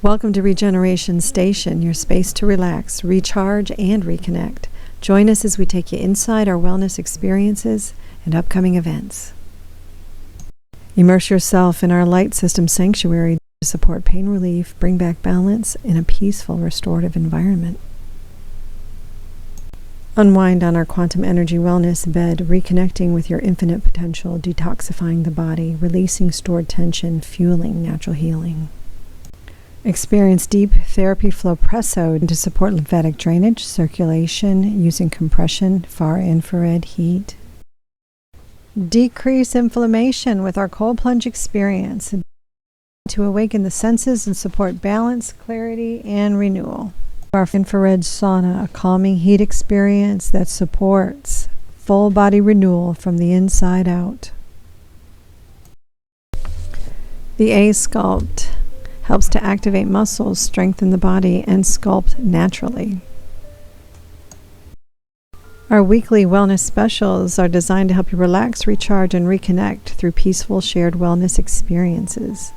Welcome to Regeneration Station, your space to relax, recharge, and reconnect. Join us as we take you inside our wellness experiences and upcoming events. Immerse yourself in our light system sanctuary to support pain relief, bring back balance in a peaceful, restorative environment. Unwind on our quantum energy wellness bed, reconnecting with your infinite potential, detoxifying the body, releasing stored tension, fueling natural healing. Experience deep therapy Flowpresso to support lymphatic drainage, circulation, using compression, far infrared heat. Decrease inflammation with our cold plunge experience to awaken the senses and support balance, clarity, and renewal. Our infrared sauna, a calming heat experience that supports full body renewal from the inside out. The A-Sculpt helps to activate muscles, strengthen the body, and sculpt naturally. Our weekly wellness specials are designed to help you relax, recharge, and reconnect through peaceful shared wellness experiences.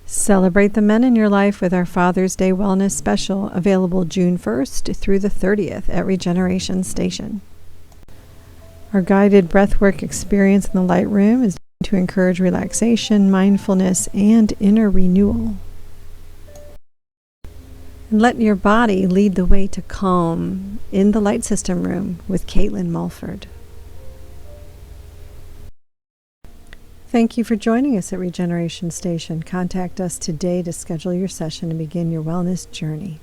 Celebrate the men in your life with our Father's Day Wellness Special, available June 1st through the 30th at Regeneration Station. Our guided breathwork experience in the light room is to encourage relaxation, mindfulness, and inner renewal. And let your body lead the way to calm in the light system room with Kaitlyn Mulford. Thank you for joining us at Regeneration Station. Contact us today to schedule your session and begin your wellness journey.